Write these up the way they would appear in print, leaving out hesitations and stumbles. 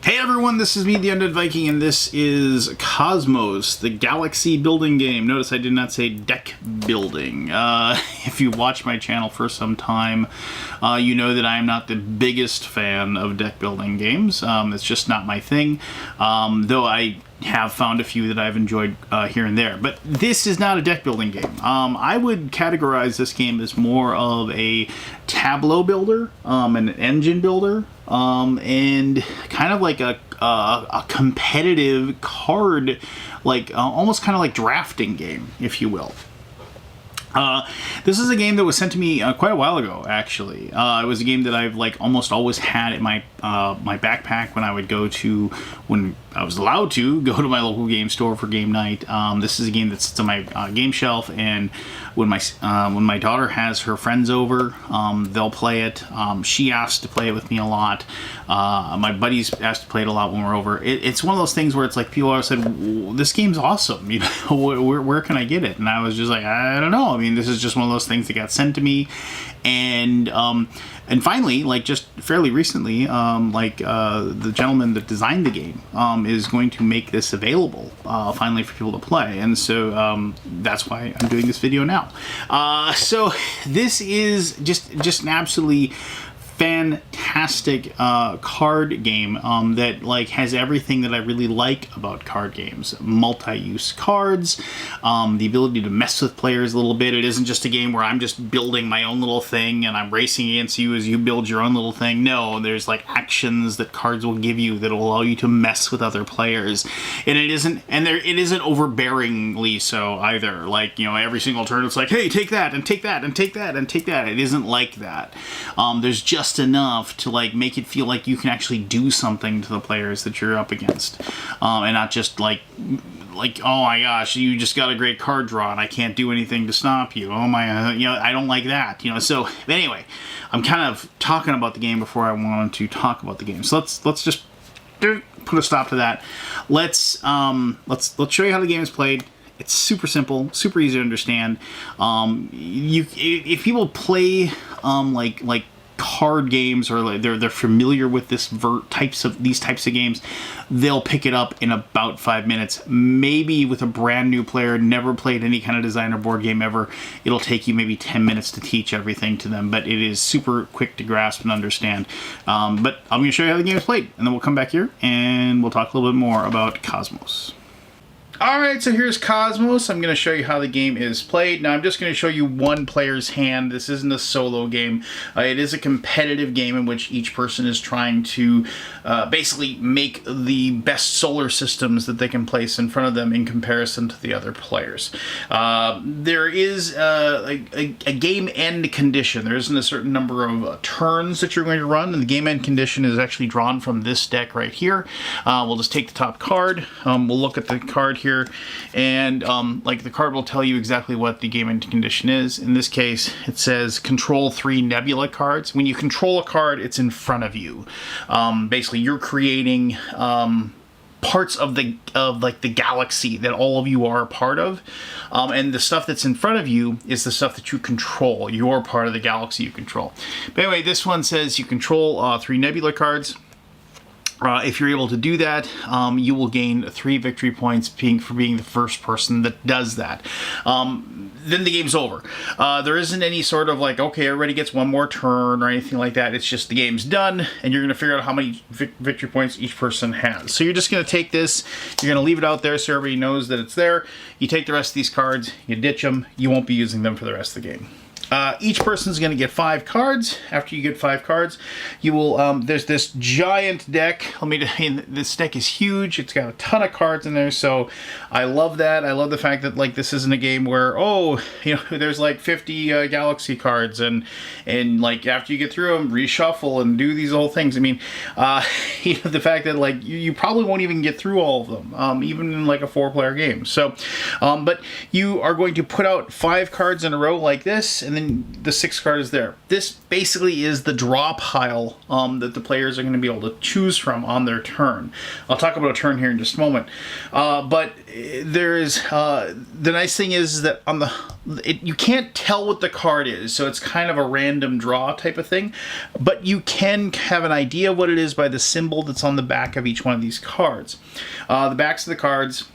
Hey everyone, this is me, the Undead Viking, and this is Cosmos, the galaxy building game. Notice I did not say deck building. If you watch my channel for some time, you know that I am not the biggest fan of deck building games. It's just not my thing, though I have found a few that I've enjoyed here and there. But this is not a deck building game. I would categorize this game as more of a tableau builder, an engine builder, and kind of like a competitive card, like almost kind of like drafting game, if you will. This is a game that was sent to me quite a while ago, actually. It was a game that I've almost always had in my my backpack when I would go to, when I was allowed to go to my local game store for game night. This is a game that sits on my game shelf, and when my daughter has her friends over, they'll play it. She asked to play it with me a lot. My buddies asked to play it a lot when we're over. It's one of those things where it's like people always said, "This game's awesome. You know, where can I get it?" And I was just like, I don't know. I mean, this is just one of those things that got sent to me, and finally, just fairly recently, the gentleman that designed the game is going to make this available finally for people to play, and so that's why I'm doing this video now. So this is just an absolutely fantastic card game that has everything that I really like about card games. Multi-use cards, the ability to mess with players a little bit. It isn't just a game where I'm just building my own little thing and I'm racing against you as you build your own little thing. No, there's actions that cards will give you that will allow you to mess with other players, and it isn't overbearingly so either. Every single turn it's like, hey, take that and take that and take that and take that. It isn't like that. There's just enough to make it feel like you can actually do something to the players that you're up against, and not just oh my gosh, you just got a great card draw and I can't do anything to stop you. Oh my, I don't like that. So anyway, I'm kind of talking about the game before I wanted to talk about the game. So let's just put a stop to that. Let's show you how the game is played. It's super simple, super easy to understand. If people play like card games, or they're familiar with these types of games, they'll pick it up in about 5 minutes. Maybe with a brand new player, never played any kind of designer board game ever, it'll take you maybe 10 minutes to teach everything to them, but it is super quick to grasp and understand. But I'm going to show you how the game is played, and then we'll come back here and we'll talk a little bit more about Cosmos. Alright, so here's Cosmos. I'm going to show you how the game is played. Now, I'm just going to show you one player's hand. This isn't a solo game. It is a competitive game in which each person is trying to basically make the best solar systems that they can place in front of them in comparison to the other players. There is a game end condition. There isn't a certain number of turns that you're going to run, and the game end condition is actually drawn from this deck right here. We'll just take the top card. We'll look at the card here, and the card will tell you exactly what the game end condition is. In this case, it says control 3 nebula cards. When you control a card, it's in front of you. Basically, you're creating parts of the galaxy that all of you are a part of, and the stuff that's in front of you is the stuff that you control. You're part of the galaxy you control. But anyway, this one says you control 3 nebula cards. If you're able to do that, you will gain 3 victory points for being the first person that does that. Then the game's over. There isn't any sort of okay, everybody gets one more turn or anything like that. It's just the game's done, and you're going to figure out how many victory points each person has. So you're just going to take this, you're going to leave it out there so everybody knows that it's there. You take the rest of these cards, you ditch them, you won't be using them for the rest of the game. Each person's going to get 5 cards. After you get 5 cards, you will, there's this giant deck. This deck is huge. It's got a ton of cards in there, so I love that. I love the fact that, this isn't a game where, there's 50 galaxy cards, and after you get through them, reshuffle and do these whole things. The fact that, you probably won't even get through all of them, even in, a 4-player game. So, but you are going to put out 5 cards in a row like this, and and then the 6th card is there. This basically is the draw pile that the players are going to be able to choose from on their turn. I'll talk about a turn here in just a moment. But there is the nice thing is that on you can't tell what the card is, so it's kind of a random draw type of thing, but you can have an idea what it is by the symbol that's on the back of each one of these cards. The backs of the cards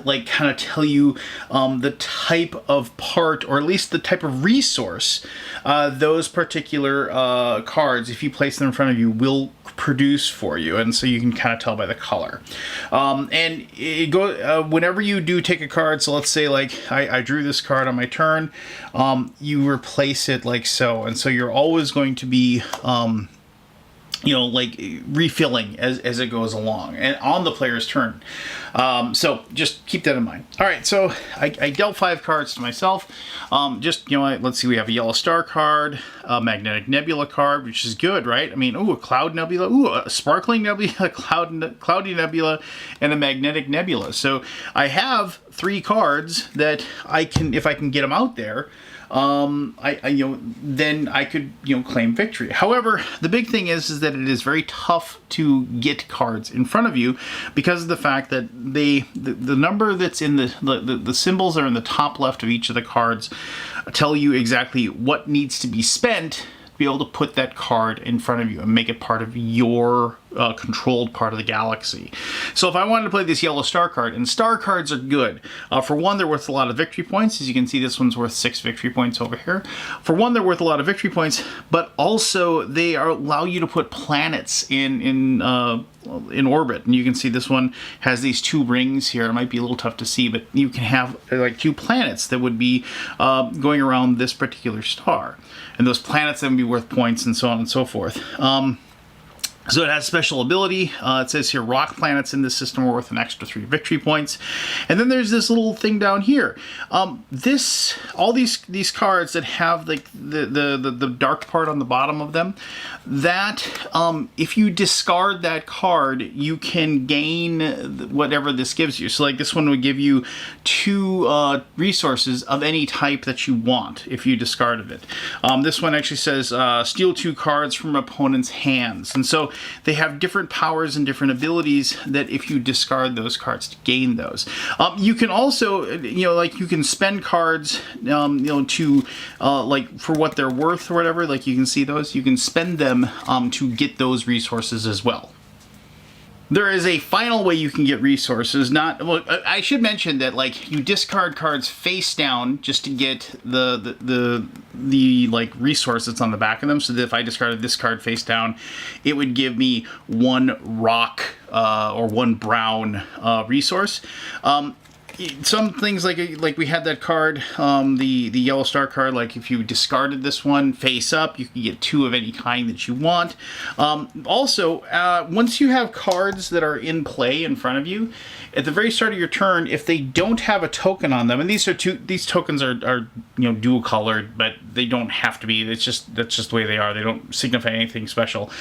like kind of tell you the type of part, or at least the type of resource those particular cards, if you place them in front of you, will produce for you, and so you can kind of tell by the color. And it whenever you do take a card, so let's say like I drew this card on my turn, you replace it like so, and so you're always going to be you know, like refilling as it goes along and on the player's turn. So just keep that in mind. All right, so I dealt 5 cards to myself. Just, you know, let's see, we have a yellow star card, a magnetic nebula card, which is good, right? I mean, ooh, a cloud nebula, ooh, a sparkling nebula, a cloudy nebula, and a magnetic nebula. So I have 3 cards that I can, if I can get them out there, then I could, claim victory. However, the big thing is that it is very tough to get cards in front of you because of the fact that the number that's in the symbols that are in the top left of each of the cards tell you exactly what needs to be spent be able to put that card in front of you and make it part of your controlled part of the galaxy. So if I wanted to play this yellow star card, and star cards are good. For one, they're worth a lot of victory points. As you can see, this one's worth 6 victory points over here. For one, they're worth a lot of victory points, but also they allow you to put planets in orbit. And you can see this one has these 2 rings here. It might be a little tough to see, but you can have like 2 planets that would be going around this particular star. And those planets then would be worth points and so on and so forth. So it has special ability. It says here rock planets in this system are worth an extra 3 victory points. And then there's this little thing down here. All these cards that have like the dark part on the bottom of them, that if you discard that card, you can gain whatever this gives you. So like this one would give you 2 resources of any type that you want if you discarded it. This one actually says steal 2 cards from opponent's hands. And so they have different powers and different abilities that if you discard those cards to gain those. You can also, like you can spend cards, to like for what they're worth or whatever. Like you can see those, you can spend them to get those resources as well. There is a final way you can get resources. I should mention that like you discard cards face down just to get the like resource that's on the back of them. So that if I discarded this card face down, it would give me 1 rock or 1 brown resource. Some things like we had that card, the yellow star card, like if you discarded this one face up, you can get 2 of any kind that you want. Also, once you have cards that are in play in front of you, at the very start of your turn, if they don't have a token on them, and these tokens are dual colored, but they don't have to be. That's just the way they are. They don't signify anything special.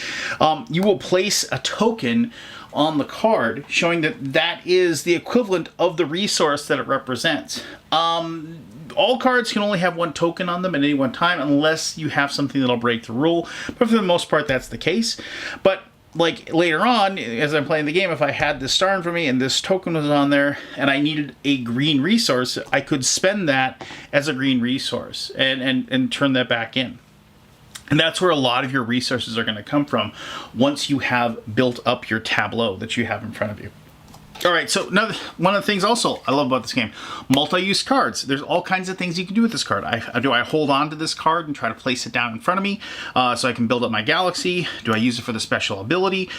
You will place a token on the card showing that is the equivalent of the resource that it represents. All cards can only have 1 token on them at any one time unless you have something that'll break the rule, but for the most part that's the case. But like later on, as I'm playing the game, if I had this star in front of me and this token was on there and I needed a green resource, I could spend that as a green resource and turn that back in. And that's where a lot of your resources are going to come from once you have built up your tableau that you have in front of you. All right, so now one of the things also I love about this game, multi-use cards. There's all kinds of things you can do with this card. Do I hold on to this card and try to place it down in front of me so I can build up my galaxy? Do I use it for the special ability?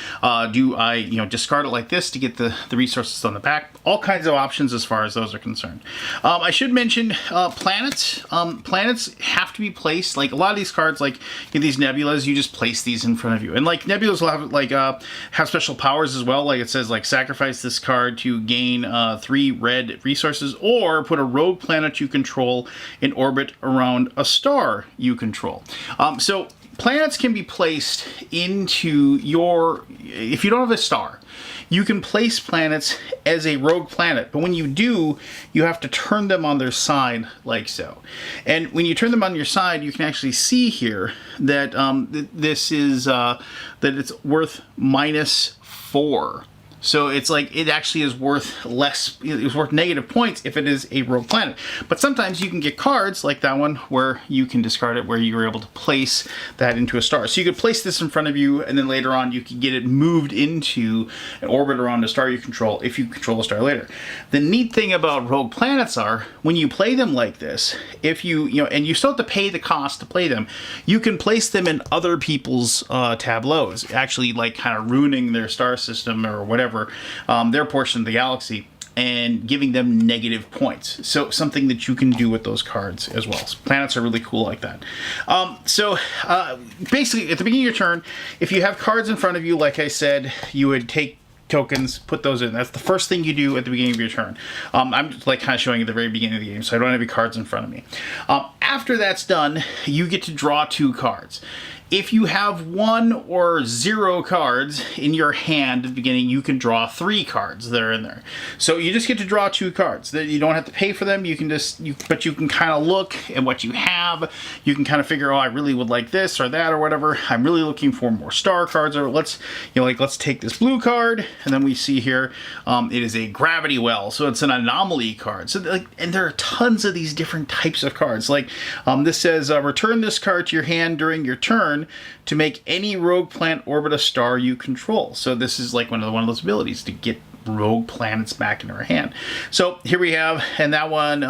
Do I discard it like this to get the resources on the back? All kinds of options as far as those are concerned. I should mention planets. Planets have to be placed. Like a lot of these cards, like these nebulas, you just place these in front of you. And like nebulas will have special powers as well. Like it says like sacrifice this card to gain 3 red resources, or put a rogue planet you control in orbit around a star you control. So planets can be placed into your, if you don't have a star, you can place planets as a rogue planet, but when you do, you have to turn them on their side like so. And when you turn them on your side, you can actually see here that this is that it's worth -4. So it's like, it actually is worth less, it's worth negative points if it is a rogue planet. But sometimes you can get cards like that one where you can discard it, where you're able to place that into a star. So you could place this in front of you, and then later on you can get it moved into an orbit around a star you control if you control a star later. The neat thing about rogue planets are, when you play them like this, if you know, and you still have to pay the cost to play them, you can place them in other people's tableaus, actually like kind of ruining their star system or whatever, their portion of the galaxy, and giving them negative points. So something that you can do with those cards as well. So planets are really cool like that. Basically, at the beginning of your turn, if you have cards in front of you, like I said, you would take tokens, put those in. That's the first thing you do at the beginning of your turn. I'm just like kind of showing you the very beginning of the game, so I don't have any cards in front of me. After that's done, you get to draw 2 cards. If you have 1 or 0 cards in your hand at the beginning, you can draw 3 cards that are in there. So you just get to draw 2 cards. You don't have to pay for them. You can just, but you can kind of look at what you have. You can kind of figure, oh, I really would like this or that or whatever. I'm really looking for more star cards, or let's take this blue card, and then we see here it is a gravity well, so it's an anomaly card. So and there are tons of these different types of cards. Like this says, return this card to your hand during your turn to make any rogue planet orbit a star you control. So this is like one of those abilities to get rogue planets back in our hand. So here we have, and that one,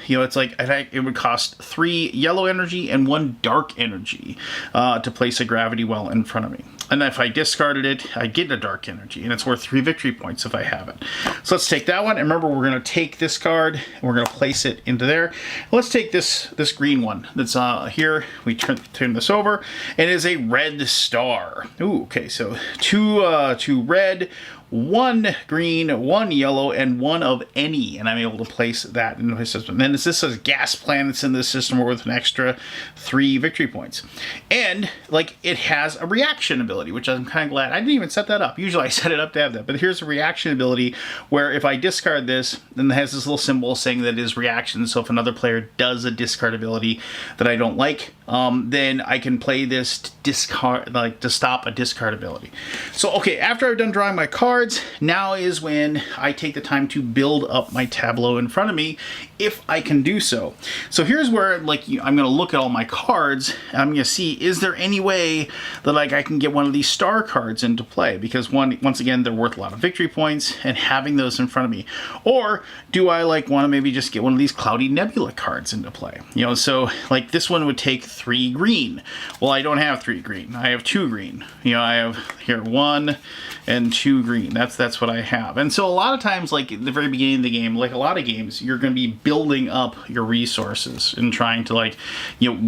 it's like, I think it would cost 3 yellow energy and 1 dark energy to place a gravity well in front of me. And if I discarded it, I get a dark energy, and it's worth 3 victory points if I have it. So let's take that one. And remember, we're going to take this card and we're going to place it into there. Let's take this green one that's here. We turn this over, and it is a red star. Ooh, okay, so 2 red, 1 green, 1 yellow, and 1 of any, and I'm able to place that in my system. And then this says gas planets in this system are worth an extra 3 victory points. And like, it has a reaction ability, which I'm kind of glad. I didn't even set that up. Usually I set it up to have that, but here's a reaction ability where if I discard this, then it has this little symbol saying that it is reaction. So if another player does a discard ability that I don't like, then I can play this to discard, like to stop a discard ability. So okay, after I've done drawing my cards, now is when I take the time to build up my tableau in front of me, if I can do so. So here's where I'm going to look at all my cards, and I'm going to see, is there any way that I can get one of these star cards into play? Because once again, they're worth a lot of victory points, and having those in front of me. Or do I want to maybe just get one of these Cloudy Nebula cards into play? So like this one would take 3 green. Well, I don't have 3 green. I have 2 green. I have here 1 and 2 green. That's what I have. And so a lot of times, like at the very beginning of the game, like a lot of games, you're going to be building up your resources and trying to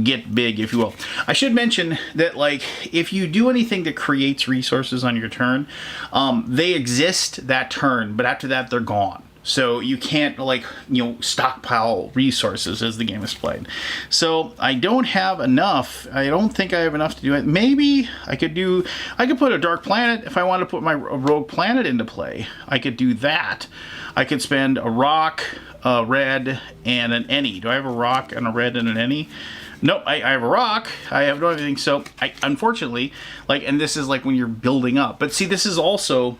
get big, if you will. I should mention that if you do anything that creates resources on your turn, they exist that turn, but after that they're gone. So you can't stockpile resources as the game is played. So I don't have enough. I don't think I have enough to do it. Maybe I could put a dark planet if I want to put my rogue planet into play. I could do that. I could spend a rock, a red, and an any. Do I have a rock and a red and an any? Nope, I have a rock. I have no anything. So unfortunately, and this is when you're building up. But see, this is also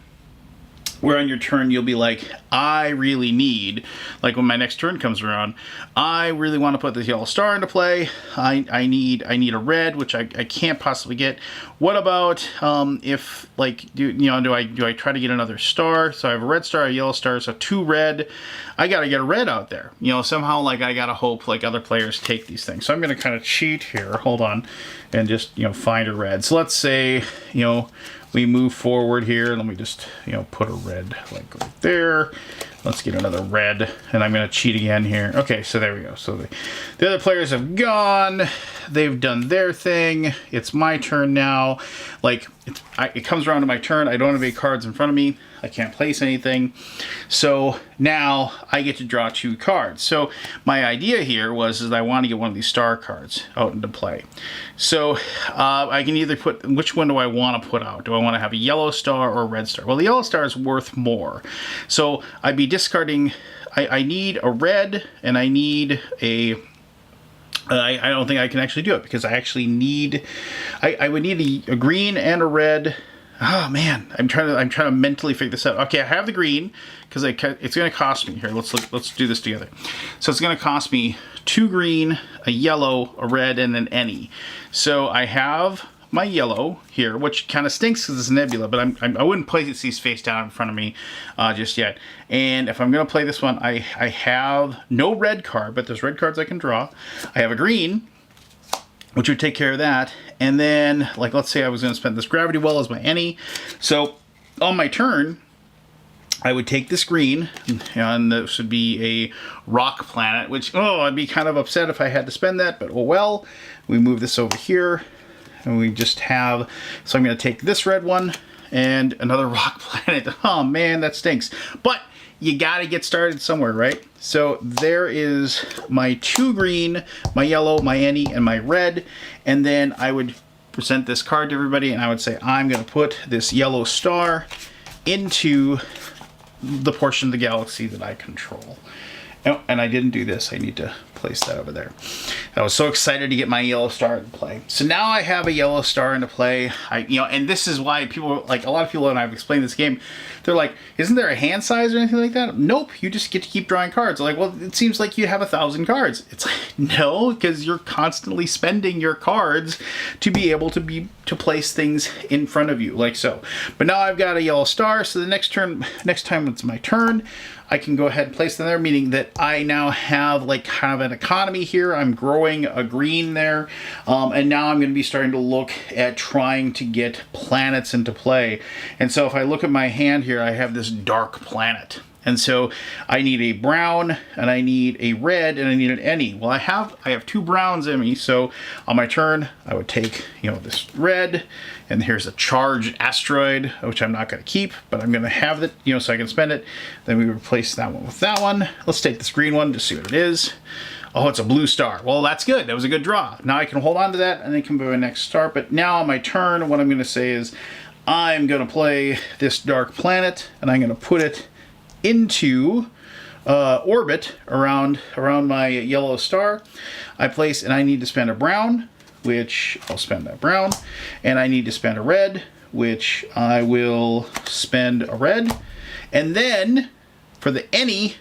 where on your turn you'll be like, I really need, when my next turn comes around, I really want to put this yellow star into play. I need a red, which I can't possibly get. What about if do I try to get another star? So I have a red star, a yellow star, so 2 red. I gotta get a red out there. Somehow I gotta hope other players take these things. So I'm gonna kind of cheat here. Hold on, and just find a red. So let's say we move forward here. Let me just put a red right there. Let's get another red, and I'm going to cheat again here. Okay, so there we go. So the other players have gone. They've done their thing. It's my turn now. Like, it comes around to my turn. I don't have any cards in front of me. I can't place anything. So now I get to draw 2 cards. So my idea here was I want to get one of these star cards out into play. So I can either put, which one do I want to put out? Do I want to have a yellow star or a red star? Well, the yellow star is worth more. So I'd be discarding, I need a red and I need a, I don't think I can actually do it because I actually need, I would need a green and a red. Oh man, I'm trying to mentally figure this out. Okay, I have the green because it's going to cost me here. Let's do this together. So it's going to cost me 2 green, a yellow, a red, and an any. So I have my yellow here, which kind of stinks because it's a nebula, but I wouldn't place these face down in front of me just yet. And if I'm going to play this one, I have no red card, but there's red cards I can draw. I have a green, which would take care of that. And then, like, let's say I was going to spend this Gravity Well as my any. So on my turn, I would take this green, and this would be a rock planet, which, oh, I'd be kind of upset if I had to spend that, but oh well. We move this over here, and we just have, so I'm going to take this red one and another rock planet. Oh man, that stinks. But you got to get started somewhere, right? So there is my 2 green, my yellow, my any, and my red. And then I would present this card to everybody, and I would say, I'm going to put this yellow star into the portion of the galaxy that I control. Oh, and I didn't do this. I need to place that over there. I was so excited to get my yellow star into play. So now I have a yellow star into play. And this is why people, like a lot of people, and I've explained this game, they're like, isn't there a hand size or anything like that? Nope, you just get to keep drawing cards. They're like, well, it seems like you have 1,000 cards. It's like, no, because you're constantly spending your cards to be able to place things in front of you, like so. But now I've got a yellow star, so the next time it's my turn, I can go ahead and place them there, meaning that I now have like kind of an economy here. I'm growing a green there, and now I'm going to be starting to look at trying to get planets into play. And so if I look at my hand here, I have this dark planet. And so I need a brown, and I need a red, and I need an any. Well, I have 2 browns in me, so on my turn, I would take, this red, and here's a charged asteroid, which I'm not going to keep, but I'm going to have it, so I can spend it. Then we replace that one with that one. Let's take this green one to see what it is. Oh, it's a blue star. Well, that's good. That was a good draw. Now I can hold on to that, and then come to my next star. But now on my turn, what I'm going to say is I'm going to play this dark planet, and I'm going to put it into orbit around my yellow star. I place, and I need to spend a brown, which I'll spend that brown, and I need to spend a red, which I will spend a red, and then for the any,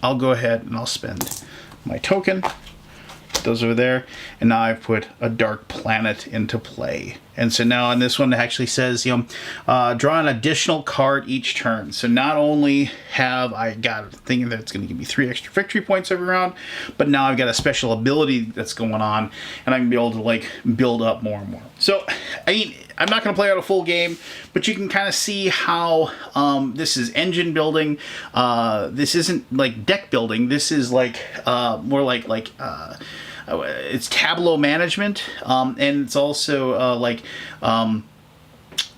I'll go ahead and I'll spend my token. Put those over there, and now I've put a dark planet into play. And so now on this one, it actually says, draw an additional card each turn. So not only have I got a thing that's going to give me 3 extra victory points every round, but now I've got a special ability that's going on, and I can be able to like build up more and more. So, I mean, I'm not going to play out a full game, but you can kind of see how this is engine building. This isn't like deck building. This is like more like it's Tableau management, and it's also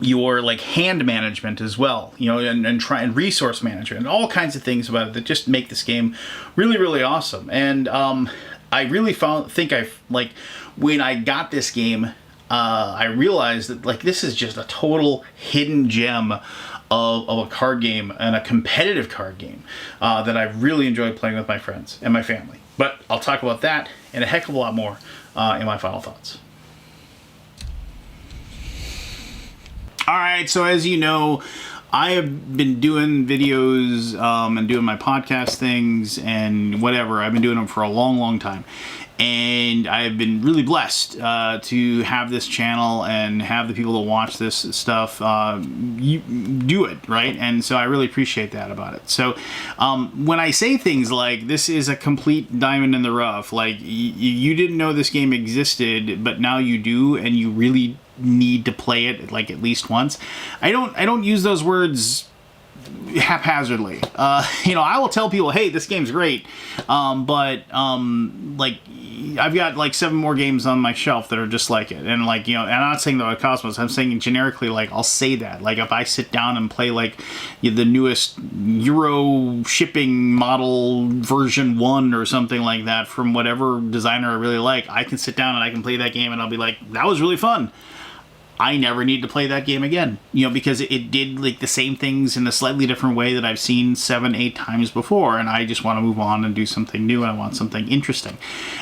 your like hand management as well, and resource management, and all kinds of things about it that just make this game really, really awesome. And I really when I got this game, I realized that like this is just a total hidden gem of a card game, and a competitive card game that I really enjoyed playing with my friends and my family. But I'll talk about that and a heck of a lot more in my final thoughts. All right, so as you know, I have been doing videos and doing my podcast things and whatever. I've been doing them for a long, long time. And I've been really blessed to have this channel and have the people that watch this stuff do it, right? And so I really appreciate that about it. So when I say things like this is a complete diamond in the rough, like you didn't know this game existed, but now you do, and you really need to play it like at least once. I don't use those words haphazardly. You know, I will tell people, hey, this game's great, but like, I've got like 7 more games on my shelf that are just like it. And like, you know, and I'm not saying that about Cosmos, I'm saying generically, like, I'll say that. Like, if I sit down and play like the newest Euro shipping model version 1 or something like that from whatever designer I really like, I can sit down and I can play that game and I'll be like, that was really fun. I never need to play that game again, you know, because it did like the same things in a slightly different way that I've seen 7, 8 times before, and I just want to move on and do something new, and I want something interesting.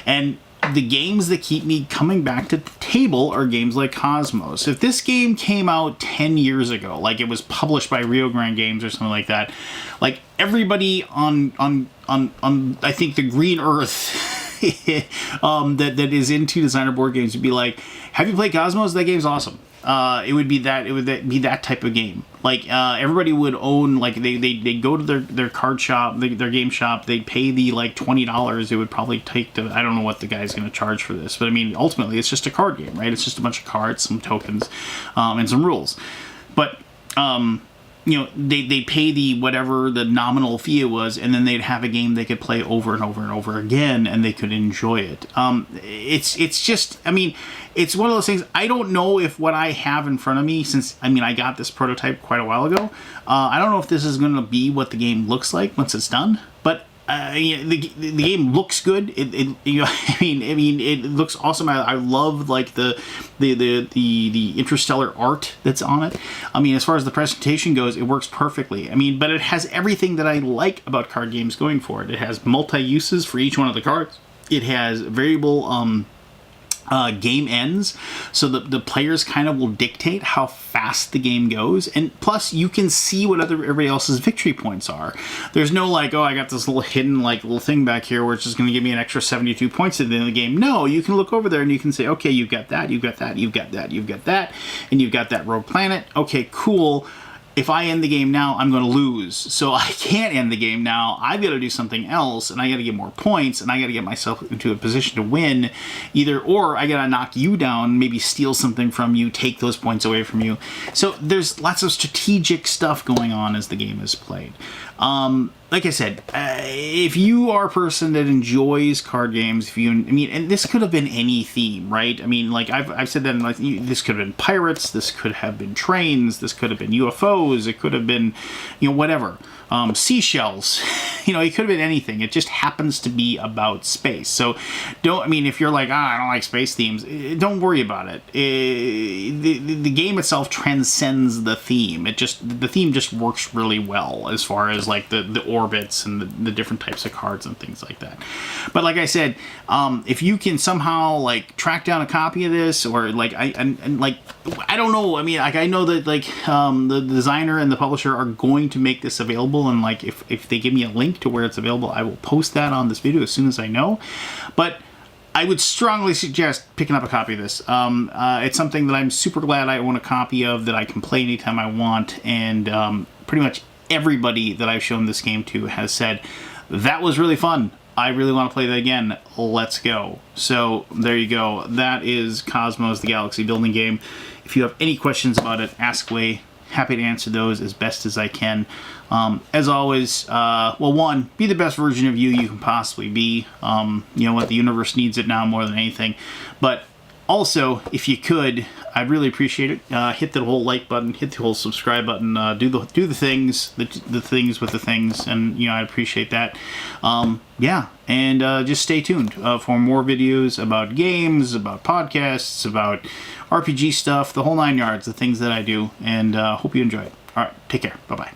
And the games that keep me coming back to the table are games like Cosmos. If this game came out 10 years ago, like it was published by Rio Grande Games or something like that, like everybody on I think the green earth that is into designer board games would be like, have you played Cosmos? That game's awesome. It would be that type of game. Like, everybody would own, like, they go to their card shop, their game shop, they'd pay the, like, $20 it would probably take to, I don't know what the guy's going to charge for this, but I mean, ultimately, it's just a card game, right? It's just a bunch of cards, some tokens, and some rules. But, you know, they pay the whatever the nominal fee it was, and then they'd have a game they could play over and over and over again, and they could enjoy it. It's just, I mean, it's one of those things. I don't know if what I have in front of me, since, I mean, I got this prototype quite a while ago, I don't know if this is going to be what the game looks like once it's done, but the game looks good. You know, I mean, it looks awesome. I love like the interstellar art that's on it. I mean, as far as the presentation goes, it works perfectly. I mean, but it has everything that I like about card games going for it. It has multi-uses for each one of the cards. It has variable game ends, so the players kind of will dictate how fast the game goes, and plus you can see what everybody else's victory points are. There's no like, oh, I got this little hidden like little thing back here where it's just going to give me an extra 72 points at the end of the game. No, you can look over there and you can say, okay, you've got that, you've got that, you've got that, you've got that, and you've got that rogue planet. Okay, cool. If I end the game now, I'm going to lose. So I can't end the game now. I've got to do something else, and I got to get more points, and I got to get myself into a position to win. Or I got to knock you down, maybe steal something from you, take those points away from you. So there's lots of strategic stuff going on as the game is played. Like I said, if you are a person that enjoys card games, and this could have been any theme, right? I mean, like I've said that, like, this could have been pirates, this could have been trains, this could have been UFOs, it could have been, you know, whatever. Seashells, you know, it could have been anything. It just happens to be about space. So if you're like, I don't like space themes, don't worry about it. The game itself transcends the theme. The theme just works really well as far as like the orbits and the different types of cards and things like that. But like I said, if you can somehow like track down a copy of this, or like I don't know. I mean, like I know that like the designer and the publisher are going to make this available, and like if they give me a link to where it's available, I will post that on this video as soon as I know. But I would strongly suggest picking up a copy of this. It's something that I'm super glad I own a copy of, that I can play anytime I want, and pretty much everybody that I've shown this game to has said, that was really fun. I really want to play that again. Let's go. So there you go. That is Cosmos, the Galaxy building game. If you have any questions about it, ask away. Happy to answer those as best as I can. As always, well, one, be the best version of you can possibly be. You know what? The universe needs it now more than anything. But also, if you could, I'd really appreciate it. Hit the whole like button, hit the whole subscribe button, do the things, the things with the things, and you know, I'd appreciate that. Yeah, and just stay tuned for more videos about games, about podcasts, about RPG stuff, the whole 9 yards, the things that I do, and hope you enjoy it. All right, take care. Bye-bye.